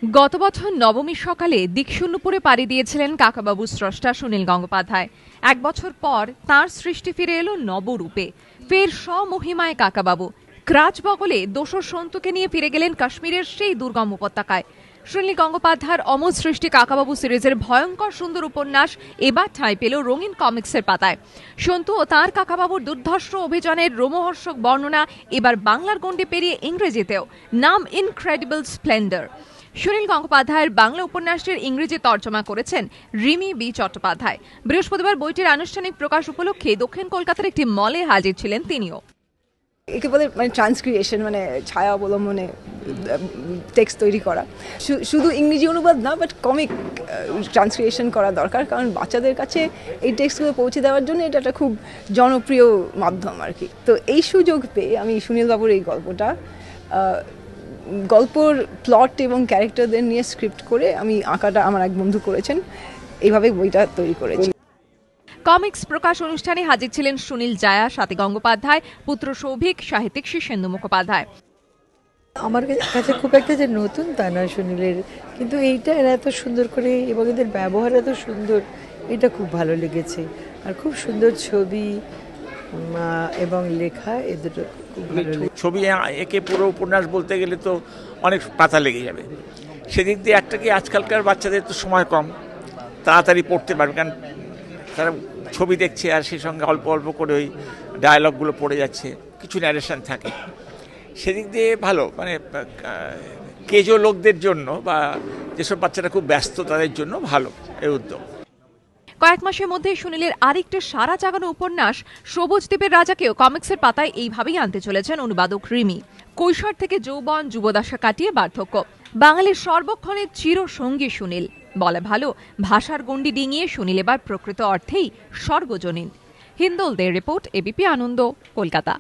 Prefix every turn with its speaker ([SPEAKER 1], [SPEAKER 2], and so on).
[SPEAKER 1] গত বছর নবমীর সকালে দিকশূন্যপুরে পাড়ি দিয়েছিলেন কাকাবাবু স্রষ্টা সুনীল গঙ্গোপাধ্যায়। এক বছর পর তাঁর সৃষ্টি ফিরে এলো নবরূপে। ফের স্বমহিমায় কাকাবাবু ক্রাচবগলে দোসর সন্তুকে নিয়ে ফিরে গেলেন কাশ্মীরের সেই দুর্গম উপত্যকায়। সুনীল গঙ্গোপাধ্যায়ের অমর সৃষ্টি কাকাবাবু সিরিজের ভয়ঙ্কর সুন্দর উপন্যাস এবার ঠাঁই পেল রঙিন কমিক্সের পাতায়। সন্তু ও তাঁর কাকাবাবুর দুর্ধর্ষ অভিযানের রোমহর্ষক বর্ণনা এবার বাংলার গণ্ডি পেরিয়ে ইংরেজিতেও। নাম ইনক্রেডিবল স্প্লেন্ডার। সুনীল গঙ্গোপাধ্যায়ের বাংলা উপন্যাসটির ইংরেজি তর্জমা করেছেন রিমি বি চট্টোপাধ্যায়। বৃহস্পতিবার বইটির আনুষ্ঠানিক প্রকাশ উপলক্ষে দক্ষিণ কলকাতার একটি মলে হাজির ছিলেন তিনিও।
[SPEAKER 2] একে বলে ট্রান্সক্রিয়েশন, ছায়া অবলম্বনে টেক্সট তৈরি করা। শুধু ইংরেজি অনুবাদ না, বাট কমিক ট্রান্সক্রিয়েশন করা দরকার, কারণ বাচ্চাদের কাছে এই টেক্সটগুলো পৌঁছে দেওয়ার জন্য এটা একটা খুব জনপ্রিয় মাধ্যম আর কি। তো এই সুযোগ পেয়ে আমি সুনীলবাবুর এই গল্পর প্লট এবং ক্যারেক্টারদের নিয়ে স্ক্রিপ্ট করে আমি আঁকাটা আমার এক বন্ধু করেছেন, এইভাবে বইটা তৈরি করেছি।
[SPEAKER 1] কমিক্স প্রকাশ অনুষ্ঠানে হাজির ছিলেন সুনীল জায়া, স্বাতী গঙ্গোপাধ্যায়, পুত্র সৌভিক, সাহিত্যিক শীর্ষেন্দু মুখোপাধ্যায়।
[SPEAKER 3] আমার কাছে খুব একটা যে নতুন তা নয় সুনীলের, কিন্তু এইটা এরা এত সুন্দর করে এবং এদের ব্যবহার এত সুন্দর, এটা খুব ভালো লেগেছে। আর খুব সুন্দর ছবি এবং লেখা, এদের খুব ভালো লেগেছে।
[SPEAKER 4] ছবি একে পুরো উপন্যাস বলতে গেলে তো অনেক পাতা লেগে যাবে। সেদিক দিয়ে একটা কি, আজকালকার বাচ্চাদের তো সময় কম, তাড়াতাড়ি পড়তে পারবে, কারণ তারা ছবি দেখছে আর সেই সঙ্গে অল্প অল্প করে ওই ডায়ালগগুলো পড়ে যাচ্ছে, কিছু ন্যারেশন থাকে। সেদিক দিয়ে ভালো, কেজো লোকদের জন্য বা যেসব বাচ্চারা খুব ব্যস্ত তাদের জন্য ভালো এই উদ্যোগ।
[SPEAKER 1] কয়েক মাসের মধ্যেই সুনীলের আরেকটি সারা জাগানো উপন্যাস সবুজ দ্বীপের রাজাকেও কমিক্সের পাতায় এইভাবেই আনতে চলেছেন অনুবাদক রিমি। কৈশোর থেকে যৌবন, যুবদশা কাটিয়ে বার্ধক্য, বাঙালির সর্বক্ষণের চিরসঙ্গী সুনীল। বলে ভালো, ভাষার গণ্ডি ডিঙিয়ে সুনীল এবার প্রকৃত অর্থেই সর্বজনীন। হিন্দোলদের রিপোর্ট, এবিপি আনন্দ, কলকাতা।